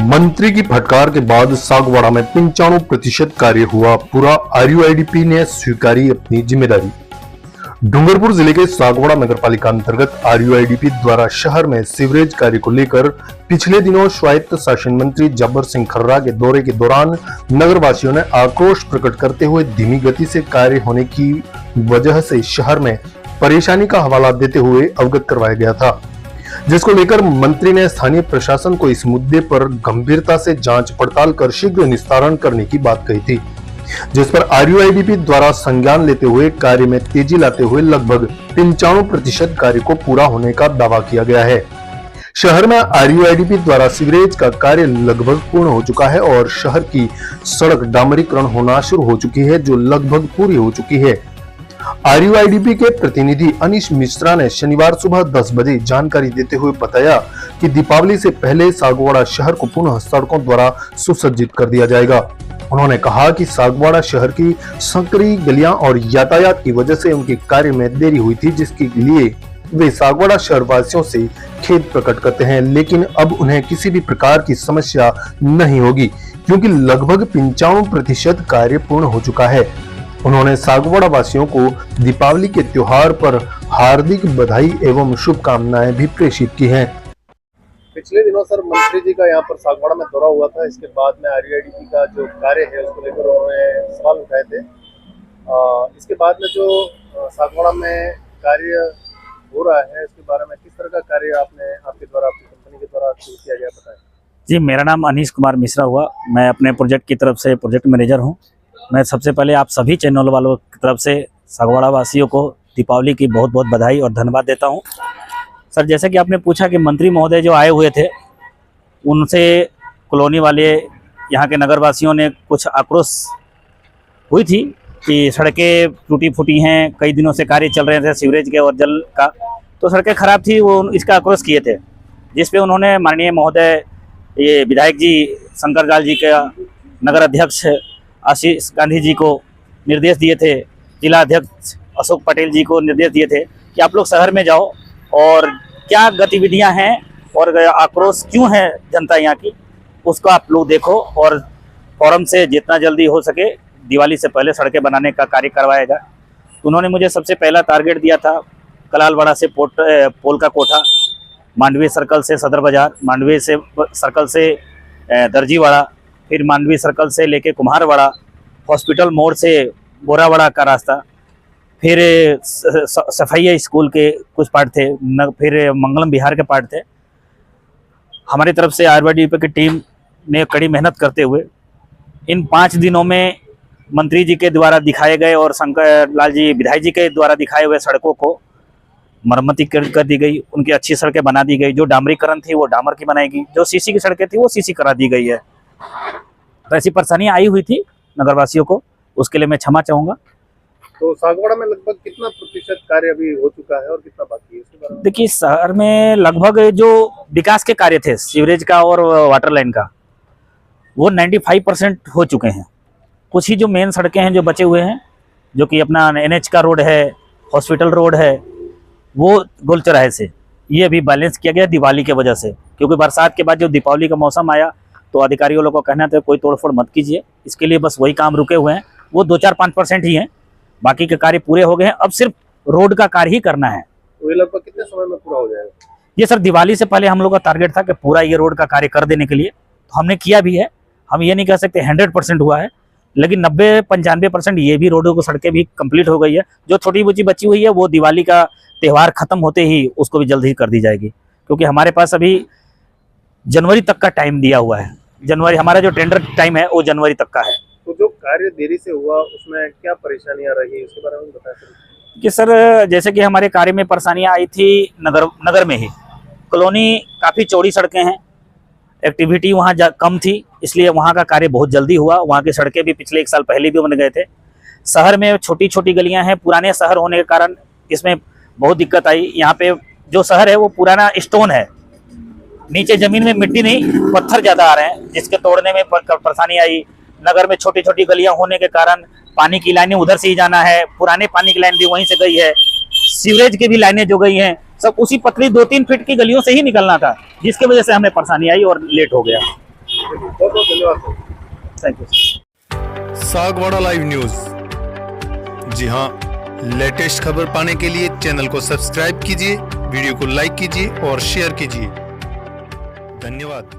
मंत्री की फटकार के बाद सागवाड़ा में 95% कार्य हुआ पूरा। आरयूआईडीपी ने स्वीकारी अपनी जिम्मेदारी। डूंगरपुर जिले के सागवाड़ा नगरपालिका अंतर्गत आरयूआईडीपी द्वारा शहर में सीवरेज कार्य को लेकर पिछले दिनों स्वायत्त शासन मंत्री जब्बर सिंह खर्रा के दौरे के दौरान नगरवासियों ने आक्रोश प्रकट करते हुए धीमी गति से कार्य होने की वजह से शहर में परेशानी का हवाला देते हुए अवगत करवाया गया था, जिसको लेकर मंत्री ने स्थानीय प्रशासन को इस मुद्दे पर गंभीरता से जांच पड़ताल कर शीघ्र निस्तारण करने की बात कही थी, जिस पर आरयूआईडीपी द्वारा संज्ञान लेते हुए कार्य में तेजी लाते हुए लगभग 95% कार्य को पूरा होने का दावा किया गया है। शहर में आरयूआईडीपी द्वारा सीवरेज का कार्य लगभग पूर्ण हो चुका है और शहर की सड़क डामरीकरण होना शुरू हो चुकी है, जो लगभग पूरी हो चुकी है। आरयूआईडीपी के प्रतिनिधि अनीश मिश्रा ने शनिवार सुबह 10 बजे जानकारी देते हुए बताया कि दीपावली से पहले सागवाड़ा शहर को पुनः सड़कों द्वारा सुसज्जित कर दिया जाएगा। उन्होंने कहा कि सागवाड़ा शहर की संकरी गलियां और यातायात की वजह से उनके कार्य में देरी हुई थी, जिसके लिए वे सागवाड़ा शहर वासियों से खेद प्रकट करते हैं, लेकिन अब उन्हें किसी भी प्रकार की समस्या नहीं होगी क्योंकि लगभग 95% कार्य पूर्ण हो चुका है। उन्होंने सागवाड़ा वासियों को दीपावली के त्योहार पर हार्दिक बधाई एवं शुभकामनाएं भी प्रेषित की हैं। पिछले दिनों सर मंत्री जी का यहाँ पर सागवाड़ा में दौरा हुआ था। इसके बाद में आरयूआईडीपी का जो कार्य है उसको लेकर उन्होंने सवाल उठाए थे। इसके बाद में जो सागवाड़ा में कार्य हो रहा है इसके बारे में किस तरह का कार्य आपके द्वारा आपकी कंपनी के द्वारा शुरू किया गया बताएं। जी, मेरा नाम अनीश कुमार मिश्रा हुआ। मैं अपने प्रोजेक्ट की तरफ से प्रोजेक्ट मैनेजर हूँ। मैं सबसे पहले आप सभी चैनल वालों की तरफ से सागवाड़ा वासियों को दीपावली की बहुत बहुत बधाई और धन्यवाद देता हूं। सर, जैसे कि आपने पूछा कि मंत्री महोदय जो आए हुए थे उनसे कॉलोनी वाले यहाँ के नगरवासियों ने कुछ आक्रोश हुई थी कि सड़कें टूटी फूटी हैं, कई दिनों से कार्य चल रहे थे सीवरेज के और जल का, तो सड़कें खराब थी, वो इसका आक्रोश किए थे, जिस पे उन्होंने माननीय महोदय ये विधायक जी शंकर लाल जी का नगर अध्यक्ष आशीष गांधी जी को निर्देश दिए थे, जिला अध्यक्ष अशोक पटेल जी को निर्देश दिए थे कि आप लोग शहर में जाओ और क्या गतिविधियां हैं और आक्रोश क्यों है जनता यहाँ की, उसको आप लोग देखो और फौरन से जितना जल्दी हो सके दिवाली से पहले सड़कें बनाने का कार्य करवाया जाए। तो उन्होंने मुझे सबसे पहला टारगेट दिया था कलालवाड़ा से पोल का कोठा, मांडवी सर्कल से सदर बाजार, मांडवी से सर्कल से दर्जीवाड़ा, फिर मांडवी सर्कल से लेके कुम्हारवाड़ा, हॉस्पिटल मोड़ से बोरावाड़ा का रास्ता, फिर सफैया स्कूल के कुछ पार्ट थे, फिर मंगलम बिहार के पार्ट थे। हमारी तरफ से आरयूआईडीपी की टीम ने कड़ी मेहनत करते हुए इन 5 दिनों में मंत्री जी के द्वारा दिखाए गए और शंकर लाल जी विधायक जी के द्वारा दिखाए हुए सड़कों को मरम्मती कर दी गई, उनकी अच्छी सड़कें बना दी गई। जो डामरीकरण थी वो डामर की बनाएगी, जो सीसी की सड़कें थी वो सीसी करा दी गई है। तो ऐसी परेशानी आई हुई थी नगरवासियों को, उसके लिए मैं क्षमा चाहूँगा। तो सागवाड़ा में लगभग कितना प्रतिशत कार्य अभी हो चुका है और कितना बाकी है इसके बारे में? देखिए, शहर में लगभग जो विकास के कार्य थे सीवरेज का और वाटर लाइन का वो 95% हो चुके हैं। कुछ ही जो मेन सड़कें हैं जो बचे हुए हैं, जो कि अपना NH का रोड है, हॉस्पिटल रोड है, वो गोल चौराहे से ये अभी बैलेंस किया गया दिवाली के वजह से, क्योंकि बरसात के बाद जो दीपावली का मौसम आया तो अधिकारियों लोगों का कहना था कोई तोड़फोड़ मत कीजिए, इसके लिए बस वही काम रुके हुए हैं, वो 2-4-5% ही हैं, बाकी के कार्य पूरे हो गए हैं। अब सिर्फ रोड का कार्य ही करना है। तो ये लगभग कितने समय में पूरा हो जाएगा? ये सर दिवाली से पहले हम लोग का टारगेट था कि पूरा ये रोड का कार्य कर देने के लिए, तो हमने किया भी है। हम ये नहीं कह सकते 100% हुआ है, लेकिन 90-95% ये भी रोडों को सड़कें भी कंप्लीट हो गई है। जो छोटी मोटी बची हुई है वो दिवाली का त्यौहार खत्म होते ही उसको भी जल्द ही कर दी जाएगी, क्योंकि हमारे पास अभी जनवरी तक का टाइम दिया हुआ है। जनवरी हमारा जो टेंडर टाइम है वो जनवरी तक का है। तो जो कार्य देरी से हुआ उसमें क्या परेशानियां रही उसके बारे में बता सकते? कि सर, जैसे कि हमारे कार्य में परेशानियां आई थी नगर में ही, कॉलोनी काफ़ी चौड़ी सड़कें हैं, एक्टिविटी वहाँ कम थी, इसलिए वहाँ का कार्य बहुत जल्दी हुआ। वहाँ की सड़कें भी पिछले 1 साल पहले भी बन गए थे। शहर में छोटी छोटी गलियाँ हैं, पुराने शहर होने के कारण इसमें बहुत दिक्कत आई। यहाँ पे जो शहर है वो पुराना स्टोन है, नीचे जमीन में मिट्टी नहीं पत्थर ज़्यादा आ रहे हैं, जिसके तोड़ने में परेशानी आई। नगर में छोटी छोटी गलियाँ होने के कारण पानी की लाइनें उधर से ही जाना है, पुराने पानी की लाइन भी वहीं से गई है, सीवरेज की भी लाइनें जो गई हैं सब उसी पतली 2-3 फीट की गलियों से ही निकलना था, जिसकी वजह से हमें परेशानी आई और लेट हो गया। बहुत बहुत धन्यवाद। Thank you. Sagwara live news. जी हाँ, लेटेस्ट खबर पाने के लिए चैनल को सब्सक्राइब कीजिए, वीडियो को लाइक कीजिए और शेयर कीजिए। धन्यवाद।